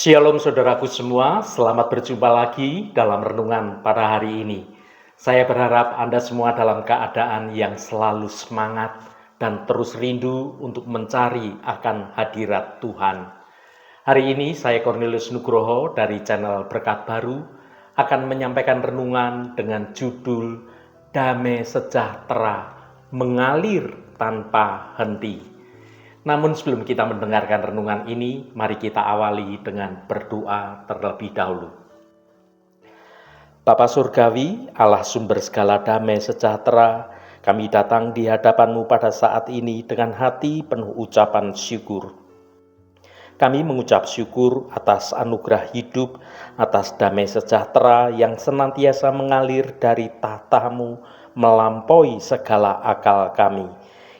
Shalom saudaraku semua, selamat berjumpa lagi dalam renungan pada hari ini. Saya berharap Anda semua dalam keadaan yang selalu semangat dan terus rindu untuk mencari akan hadirat Tuhan. Hari ini saya Cornelius Nugroho dari channel Berkat Baru akan menyampaikan renungan dengan judul Damai Sejahtera Mengalir Tanpa Henti. Namun sebelum kita mendengarkan renungan ini, mari kita awali dengan berdoa terlebih dahulu. Bapa Surgawi, Allah sumber segala damai sejahtera, kami datang di hadapan-Mu pada saat ini dengan hati penuh ucapan syukur. Kami mengucap syukur atas anugerah hidup, atas damai sejahtera yang senantiasa mengalir dari tahta-Mu melampaui segala akal kami.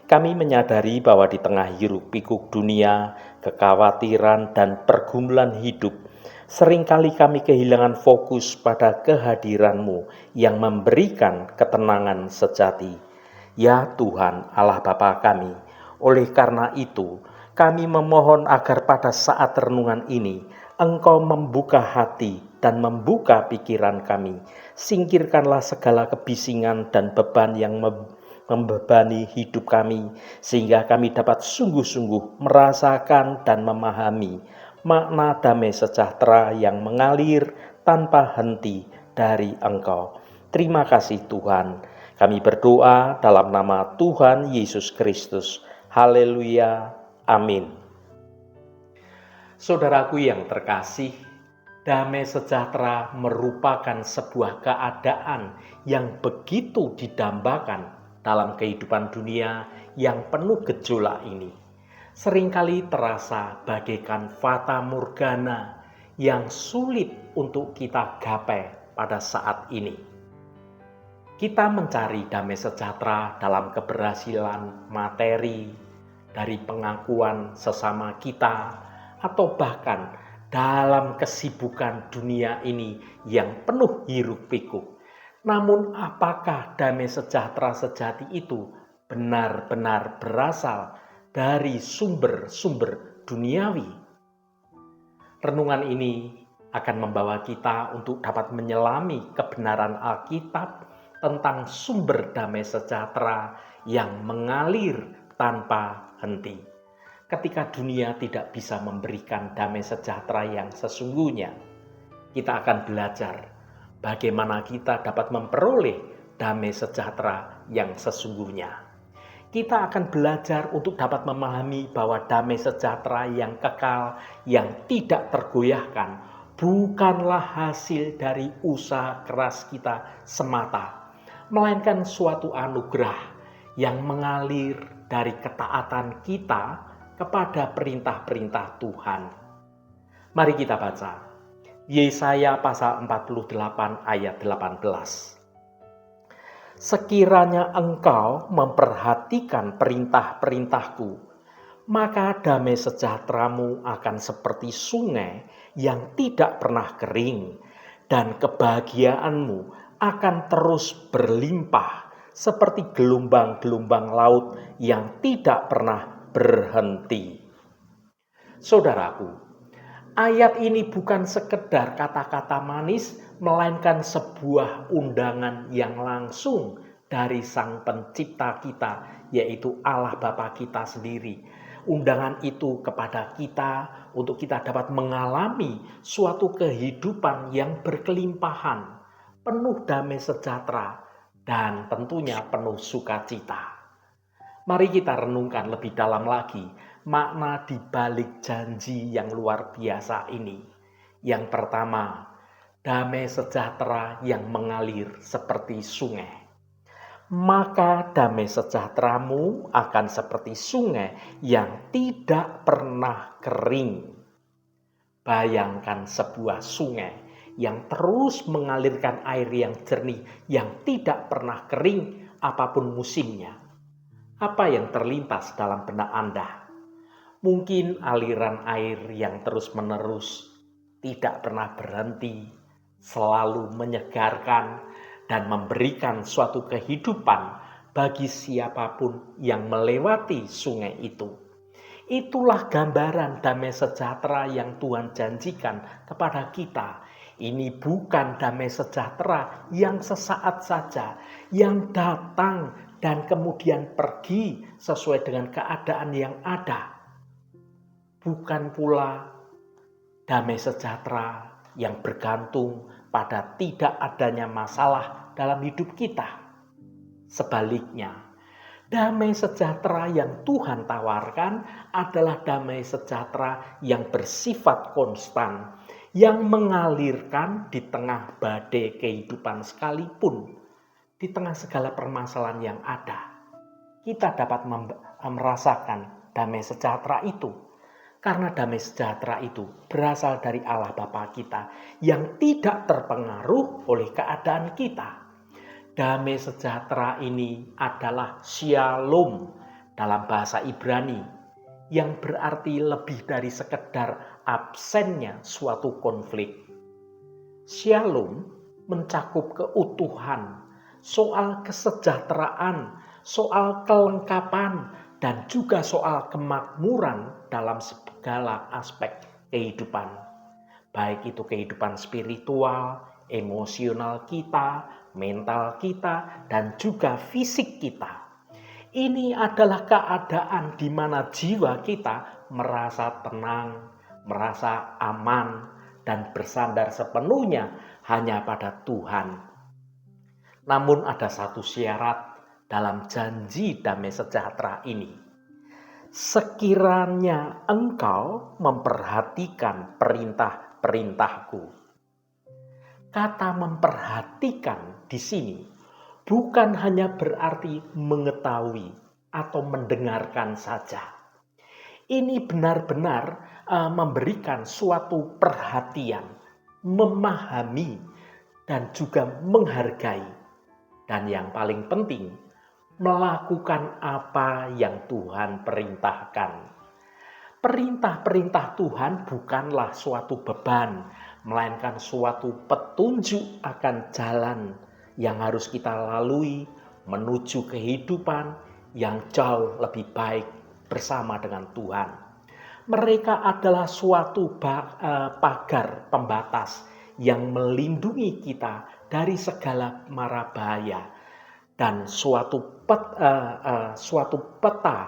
Kami menyadari bahwa di tengah hiruk-pikuk dunia, kekhawatiran dan pergumulan hidup, seringkali kami kehilangan fokus pada kehadiran-Mu yang memberikan ketenangan sejati. Ya Tuhan Allah Bapa kami, oleh karena itu, kami memohon agar pada saat renungan ini, Engkau membuka hati dan membuka pikiran kami. Singkirkanlah segala kebisingan dan beban yang membebani hidup kami, sehingga kami dapat sungguh-sungguh merasakan dan memahami makna damai sejahtera yang mengalir tanpa henti dari Engkau. Terima kasih Tuhan. Kami berdoa dalam nama Tuhan Yesus Kristus. Haleluya. Amin. Saudaraku yang terkasih, damai sejahtera merupakan sebuah keadaan yang begitu didambakan dalam kehidupan dunia yang penuh gejolak ini. Seringkali terasa bagaikan fata morgana yang sulit untuk kita gapai pada saat ini. Kita mencari damai sejahtera dalam keberhasilan materi, dari pengakuan sesama kita, atau bahkan dalam kesibukan dunia ini yang penuh hiruk-pikuk. Namun apakah damai sejahtera sejati itu benar-benar berasal dari sumber-sumber duniawi? Renungan ini akan membawa kita untuk dapat menyelami kebenaran Alkitab tentang sumber damai sejahtera yang mengalir tanpa henti. Ketika dunia tidak bisa memberikan damai sejahtera yang sesungguhnya, kita akan belajar bagaimana kita dapat memperoleh damai sejahtera yang sesungguhnya. Kita akan belajar untuk dapat memahami bahwa damai sejahtera yang kekal, yang tidak tergoyahkan, bukanlah hasil dari usaha keras kita semata, melainkan suatu anugerah yang mengalir dari ketaatan kita kepada perintah-perintah Tuhan. Mari kita baca Yesaya pasal 48 ayat 18. Sekiranya engkau memperhatikan perintah-perintahku, maka damai sejahteramu akan seperti sungai yang tidak pernah kering, dan kebahagiaanmu akan terus berlimpah seperti gelombang-gelombang laut yang tidak pernah berhenti. Saudaraku, ayat ini bukan sekedar kata-kata manis, melainkan sebuah undangan yang langsung dari Sang Pencipta kita, yaitu Allah Bapa kita sendiri. Undangan itu kepada kita untuk kita dapat mengalami suatu kehidupan yang berkelimpahan, penuh damai sejahtera, dan tentunya penuh sukacita. Mari kita renungkan lebih dalam lagi makna di balik janji yang luar biasa ini. Yang pertama, damai sejahtera yang mengalir seperti sungai. Maka damai sejahteramu akan seperti sungai yang tidak pernah kering. Bayangkan sebuah sungai yang terus mengalirkan air yang jernih, yang tidak pernah kering apapun musimnya. Apa yang terlintas dalam benak Anda? Mungkin aliran air yang terus-menerus, tidak pernah berhenti, selalu menyegarkan dan memberikan suatu kehidupan bagi siapapun yang melewati sungai itu. Itulah gambaran damai sejahtera yang Tuhan janjikan kepada kita. Ini bukan damai sejahtera yang sesaat saja, yang datang dan kemudian pergi sesuai dengan keadaan yang ada. Bukan pula damai sejahtera yang bergantung pada tidak adanya masalah dalam hidup kita. Sebaliknya, damai sejahtera yang Tuhan tawarkan adalah damai sejahtera yang bersifat konstan, yang mengalirkan di tengah badai kehidupan sekalipun, di tengah segala permasalahan yang ada. Kita dapat merasakan damai sejahtera itu, karena damai sejahtera itu berasal dari Allah Bapa kita yang tidak terpengaruh oleh keadaan kita. Damai sejahtera ini adalah shalom dalam bahasa Ibrani, yang berarti lebih dari sekedar absennya suatu konflik. Shalom mencakup keutuhan, soal kesejahteraan, soal kelengkapan, dan juga soal kemakmuran dalam segala aspek kehidupan. Baik itu kehidupan spiritual, emosional kita, mental kita, dan juga fisik kita. Ini adalah keadaan di mana jiwa kita merasa tenang, merasa aman, dan bersandar sepenuhnya hanya pada Tuhan. Namun ada satu syarat dalam janji damai sejahtera ini. Sekiranya engkau memperhatikan perintah-perintahku. Kata memperhatikan di sini bukan hanya berarti mengetahui atau mendengarkan saja. Ini benar-benar memberikan suatu perhatian, memahami, dan juga menghargai. Dan yang paling penting, melakukan apa yang Tuhan perintahkan. Perintah-perintah Tuhan bukanlah suatu beban, melainkan suatu petunjuk akan jalan yang harus kita lalui menuju kehidupan yang jauh lebih baik bersama dengan Tuhan. Mereka adalah suatu pagar pembatas yang melindungi kita dari segala mara bahaya dan suatu peta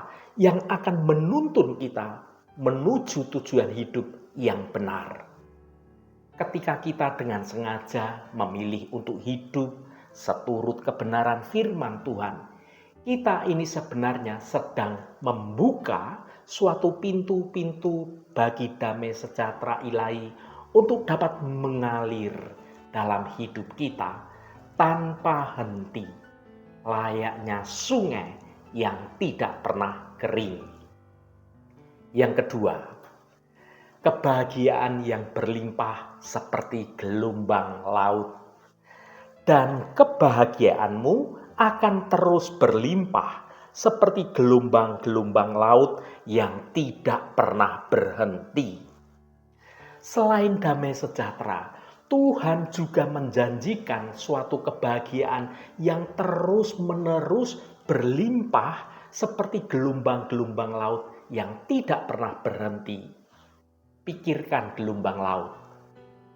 yang akan menuntun kita menuju tujuan hidup yang benar. Ketika kita dengan sengaja memilih untuk hidup seturut kebenaran firman Tuhan, kita ini sebenarnya sedang membuka suatu pintu-pintu bagi damai sejahtera ilahi untuk dapat mengalir dalam hidup kita tanpa henti, layaknya sungai yang tidak pernah kering. Yang kedua, kebahagiaan yang berlimpah seperti gelombang laut. Dan kebahagiaanmu akan terus berlimpah seperti gelombang-gelombang laut yang tidak pernah berhenti. Selain damai sejahtera, Tuhan juga menjanjikan suatu kebahagiaan yang terus-menerus berlimpah seperti gelombang-gelombang laut yang tidak pernah berhenti. Pikirkan gelombang laut.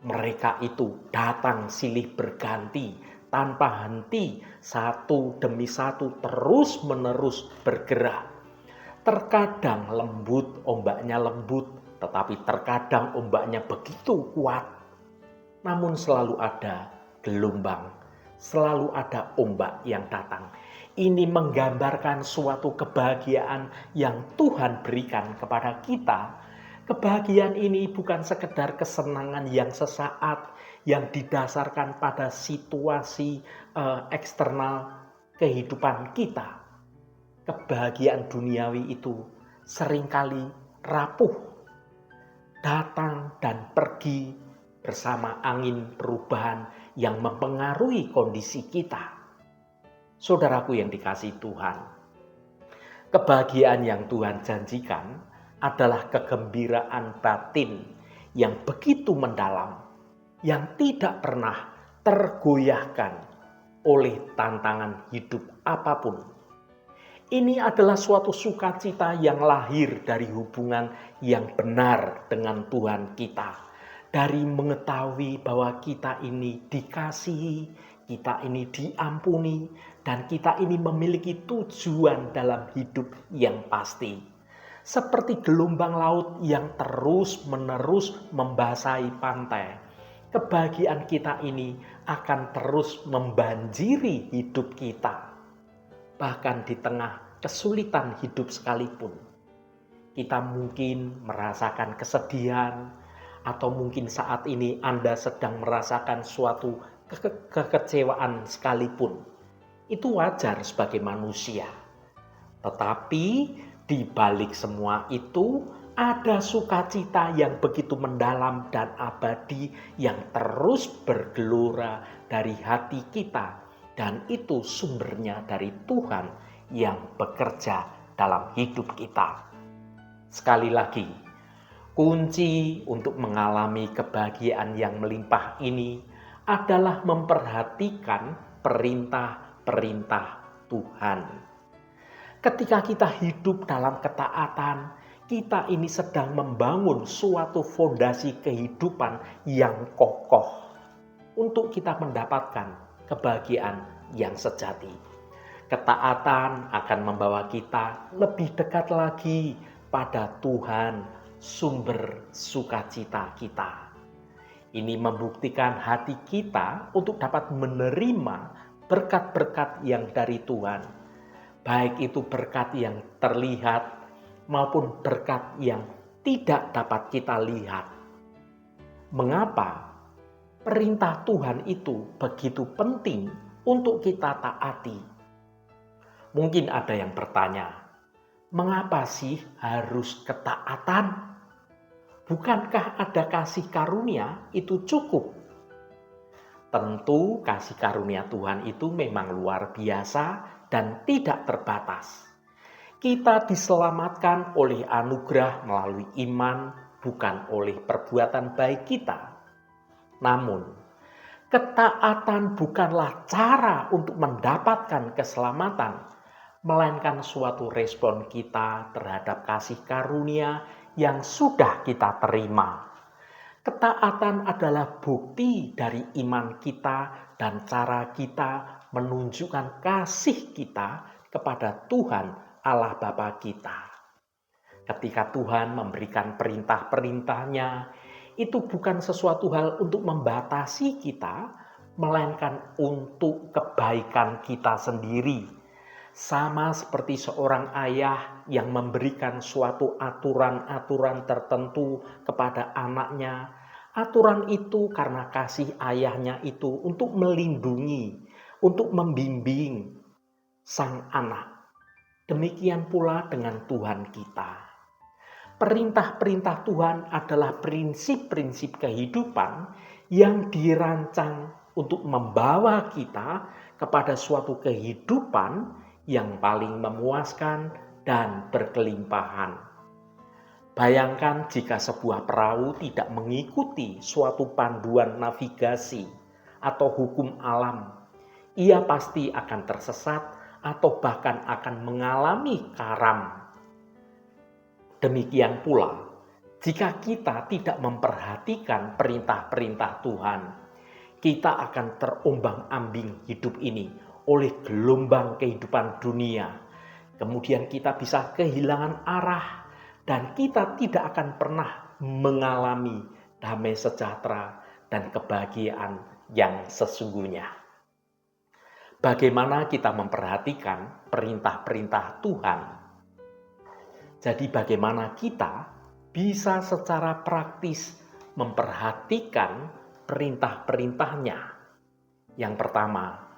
Mereka itu datang silih berganti tanpa henti, satu demi satu terus-menerus bergerak. Terkadang ombaknya lembut, tetapi terkadang ombaknya begitu kuat. Namun selalu ada gelombang, selalu ada ombak yang datang. Ini menggambarkan suatu kebahagiaan yang Tuhan berikan kepada kita. Kebahagiaan ini bukan sekedar kesenangan yang sesaat, yang didasarkan pada situasi eksternal kehidupan kita. Kebahagiaan duniawi itu seringkali rapuh, datang dan pergi bersama angin perubahan yang mempengaruhi kondisi kita. Saudaraku yang dikasihi Tuhan, kebahagiaan yang Tuhan janjikan adalah kegembiraan batin yang begitu mendalam, yang tidak pernah tergoyahkan oleh tantangan hidup apapun. Ini adalah suatu sukacita yang lahir dari hubungan yang benar dengan Tuhan kita. Dari mengetahui bahwa kita ini dikasihi, kita ini diampuni, dan kita ini memiliki tujuan dalam hidup yang pasti. Seperti gelombang laut yang terus-menerus membasahi pantai, kebahagiaan kita ini akan terus membanjiri hidup kita. Bahkan di tengah kesulitan hidup sekalipun, kita mungkin merasakan kesedihan, atau mungkin saat ini Anda sedang merasakan suatu kekecewaan sekalipun. Itu wajar sebagai manusia. Tetapi di balik semua itu ada sukacita yang begitu mendalam dan abadi yang terus bergelora dari hati kita. Dan itu sumbernya dari Tuhan yang bekerja dalam hidup kita. Sekali lagi, kunci untuk mengalami kebahagiaan yang melimpah ini adalah memperhatikan perintah-perintah Tuhan. Ketika kita hidup dalam ketaatan, kita ini sedang membangun suatu fondasi kehidupan yang kokoh untuk kita mendapatkan kebahagiaan yang sejati. Ketaatan akan membawa kita lebih dekat lagi pada Tuhan, sumber sukacita kita. Ini membuktikan hati kita untuk dapat menerima berkat-berkat yang dari Tuhan. Baik itu berkat yang terlihat maupun berkat yang tidak dapat kita lihat. Mengapa? Perintah Tuhan itu begitu penting untuk kita taati. Mungkin ada yang bertanya, mengapa sih harus ketaatan? Bukankah ada kasih karunia itu cukup? Tentu kasih karunia Tuhan itu memang luar biasa dan tidak terbatas. Kita diselamatkan oleh anugerah melalui iman, bukan oleh perbuatan baik kita. Namun, ketaatan bukanlah cara untuk mendapatkan keselamatan, melainkan suatu respon kita terhadap kasih karunia yang sudah kita terima. Ketaatan adalah bukti dari iman kita dan cara kita menunjukkan kasih kita kepada Tuhan Allah Bapa kita. Ketika Tuhan memberikan perintah-perintahnya, itu bukan sesuatu hal untuk membatasi kita, melainkan untuk kebaikan kita sendiri. Sama seperti seorang ayah yang memberikan suatu aturan-aturan tertentu kepada anaknya. Aturan itu karena kasih ayahnya itu untuk melindungi, untuk membimbing sang anak. Demikian pula dengan Tuhan kita. Perintah-perintah Tuhan adalah prinsip-prinsip kehidupan yang dirancang untuk membawa kita kepada suatu kehidupan yang paling memuaskan dan berkelimpahan. Bayangkan jika sebuah perahu tidak mengikuti suatu panduan navigasi atau hukum alam, ia pasti akan tersesat atau bahkan akan mengalami karam. Demikian pula, jika kita tidak memperhatikan perintah-perintah Tuhan, kita akan terombang-ambing hidup ini oleh gelombang kehidupan dunia. Kemudian kita bisa kehilangan arah dan kita tidak akan pernah mengalami damai sejahtera dan kebahagiaan yang sesungguhnya. Bagaimana kita memperhatikan perintah-perintah Tuhan? Jadi bagaimana kita bisa secara praktis memperhatikan perintah-perintahnya? Yang pertama,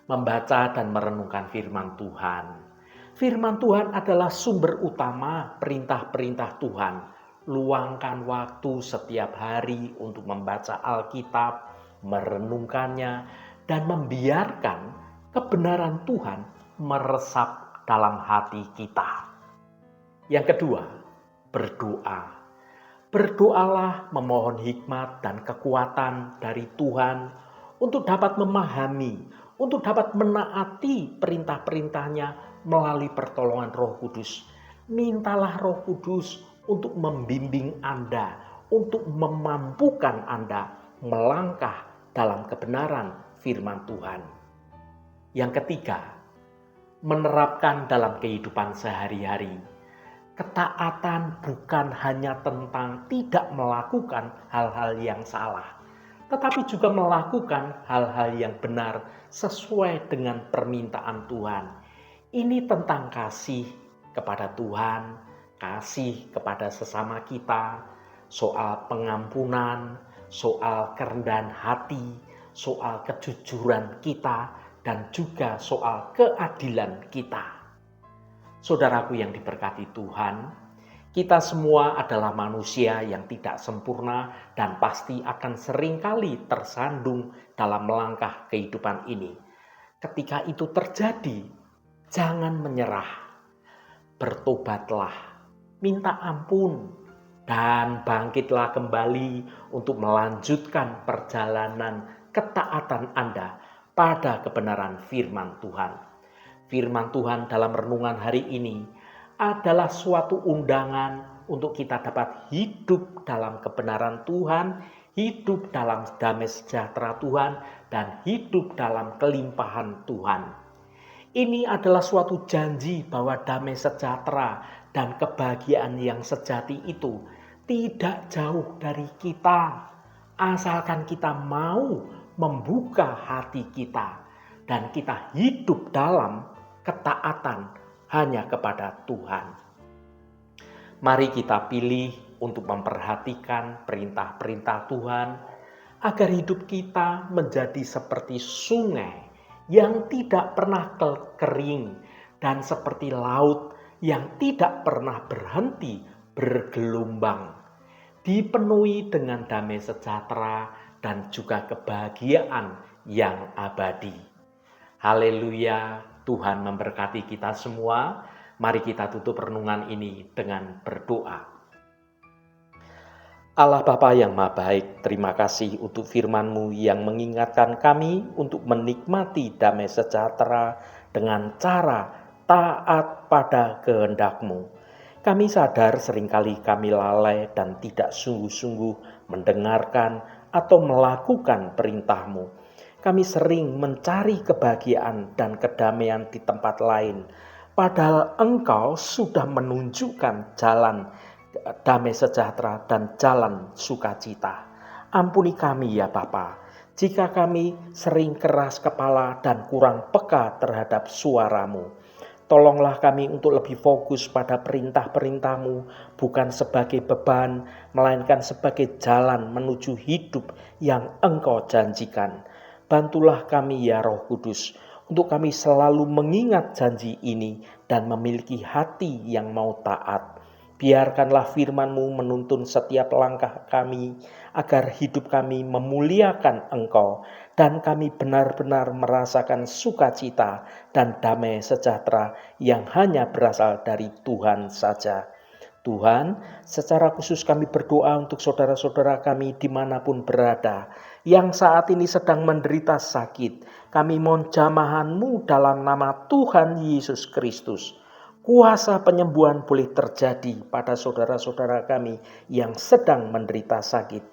membaca dan merenungkan firman Tuhan. Firman Tuhan adalah sumber utama perintah-perintah Tuhan. Luangkan waktu setiap hari untuk membaca Alkitab, merenungkannya, dan membiarkan kebenaran Tuhan meresap dalam hati kita. Yang kedua, berdoa. Berdoalah memohon hikmat dan kekuatan dari Tuhan untuk dapat memahami, untuk dapat menaati perintah-perintahnya melalui pertolongan Roh Kudus. Mintalah Roh Kudus untuk membimbing Anda, untuk memampukan Anda melangkah dalam kebenaran firman Tuhan. Yang ketiga, menerapkan dalam kehidupan sehari-hari. Ketaatan bukan hanya tentang tidak melakukan hal-hal yang salah, tetapi juga melakukan hal-hal yang benar sesuai dengan permintaan Tuhan. Ini tentang kasih kepada Tuhan, kasih kepada sesama kita, soal pengampunan, soal kerendahan hati, soal kejujuran kita, dan juga soal keadilan kita. Saudaraku yang diberkati Tuhan, kita semua adalah manusia yang tidak sempurna dan pasti akan seringkali tersandung dalam melangkah kehidupan ini. Ketika itu terjadi, jangan menyerah, bertobatlah, minta ampun, dan bangkitlah kembali untuk melanjutkan perjalanan ketaatan Anda pada kebenaran firman Tuhan. Firman Tuhan dalam renungan hari ini adalah suatu undangan untuk kita dapat hidup dalam kebenaran Tuhan, hidup dalam damai sejahtera Tuhan, dan hidup dalam kelimpahan Tuhan. Ini adalah suatu janji bahwa damai sejahtera dan kebahagiaan yang sejati itu tidak jauh dari kita, asalkan kita mau membuka hati kita dan kita hidup dalam ketaatan hanya kepada Tuhan. Mari kita pilih untuk memperhatikan perintah-perintah Tuhan agar hidup kita menjadi seperti sungai yang tidak pernah kering dan seperti laut yang tidak pernah berhenti bergelombang, dipenuhi dengan damai sejahtera dan juga kebahagiaan yang abadi. Haleluya. Tuhan memberkati kita semua. Mari kita tutup renungan ini dengan berdoa. Allah Bapa yang Maha Baik, terima kasih untuk firman-Mu yang mengingatkan kami untuk menikmati damai sejahtera dengan cara taat pada kehendak-Mu. Kami sadar seringkali kami lalai dan tidak sungguh-sungguh mendengarkan atau melakukan perintah-Mu. Kami sering mencari kebahagiaan dan kedamaian di tempat lain, padahal Engkau sudah menunjukkan jalan damai sejahtera dan jalan sukacita. Ampuni kami ya Bapa, jika kami sering keras kepala dan kurang peka terhadap suara-Mu. Tolonglah kami untuk lebih fokus pada perintah-perintah-Mu, bukan sebagai beban, melainkan sebagai jalan menuju hidup yang Engkau janjikan. Bantulah kami ya Roh Kudus, untuk kami selalu mengingat janji ini dan memiliki hati yang mau taat. Biarkanlah firman-Mu menuntun setiap langkah kami, agar hidup kami memuliakan Engkau, dan kami benar-benar merasakan sukacita dan damai sejahtera yang hanya berasal dari Tuhan saja. Tuhan, secara khusus kami berdoa untuk saudara-saudara kami dimanapun berada, yang saat ini sedang menderita sakit. Kami mohon jamahan-Mu dalam nama Tuhan Yesus Kristus. Kuasa penyembuhan boleh terjadi pada saudara-saudara kami yang sedang menderita sakit.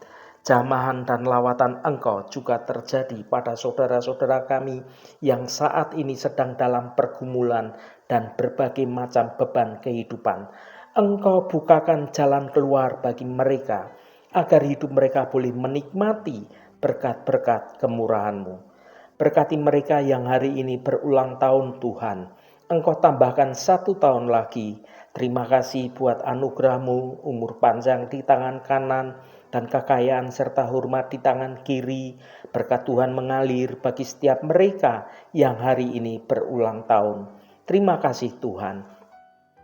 Jamahan dan lawatan Engkau juga terjadi pada saudara-saudara kami yang saat ini sedang dalam pergumulan dan berbagai macam beban kehidupan. Engkau bukakan jalan keluar bagi mereka, agar hidup mereka boleh menikmati berkat-berkat kemurahan-Mu. Berkati mereka yang hari ini berulang tahun Tuhan. Engkau tambahkan 1 tahun lagi. Terima kasih buat anugerah-Mu, umur panjang di tangan kanan, dan kekayaan serta hormat di tangan kiri. Berkat Tuhan mengalir bagi setiap mereka yang hari ini berulang tahun. Terima kasih Tuhan.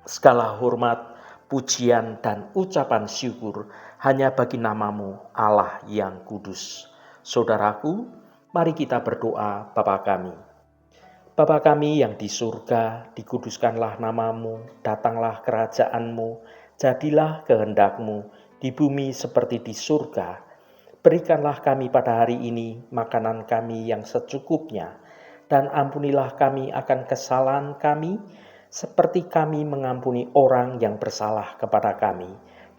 Segala hormat, pujian, dan ucapan syukur hanya bagi nama-Mu, Allah yang kudus. Saudaraku, mari kita berdoa Bapa kami. Bapa kami yang di surga, dikuduskanlah nama-Mu, datanglah kerajaan-Mu, jadilah kehendak-Mu di bumi seperti di surga. Berikanlah kami pada hari ini makanan kami yang secukupnya, dan ampunilah kami akan kesalahan kami, seperti kami mengampuni orang yang bersalah kepada kami.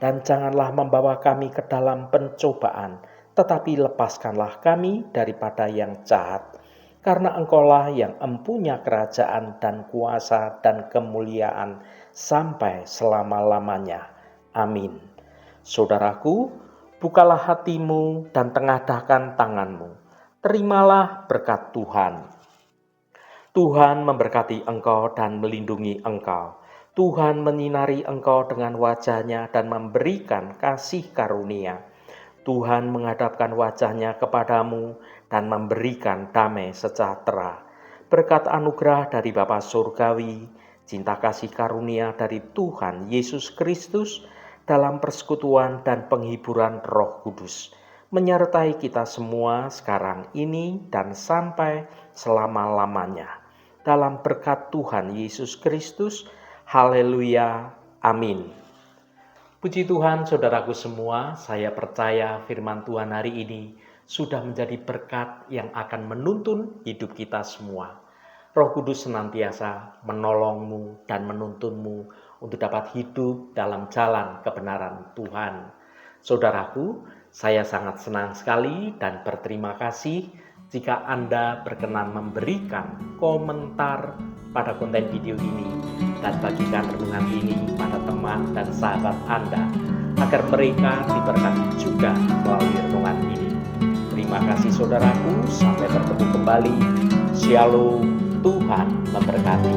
Dan janganlah membawa kami ke dalam pencobaan, tetapi lepaskanlah kami daripada yang jahat. Karena Engkaulah yang empunya kerajaan dan kuasa dan kemuliaan sampai selama-lamanya. Amin. Saudaraku, bukalah hatimu dan tengadahkan tanganmu. Terimalah berkat Tuhan. Tuhan memberkati engkau dan melindungi engkau. Tuhan menyinari engkau dengan wajah-Nya dan memberikan kasih karunia. Tuhan menghadapkan wajah-Nya kepadamu dan memberikan damai sejahtera. Berkat anugerah dari Bapa Surgawi, cinta kasih karunia dari Tuhan Yesus Kristus, dalam persekutuan dan penghiburan Roh Kudus, menyertai kita semua sekarang ini dan sampai selama-lamanya. Dalam berkat Tuhan Yesus Kristus, haleluya, amin. Puji Tuhan, saudaraku semua, saya percaya firman Tuhan hari ini sudah menjadi berkat yang akan menuntun hidup kita semua. Roh Kudus senantiasa menolongmu dan menuntunmu untuk dapat hidup dalam jalan kebenaran Tuhan. Saudaraku, saya sangat senang sekali dan berterima kasih jika Anda berkenan memberikan komentar pada konten video ini dan bagikan renungan ini pada teman dan sahabat Anda agar mereka diberkati juga melalui renungan ini. Terima kasih saudaraku, sampai bertemu kembali. Shalom, Tuhan memberkati.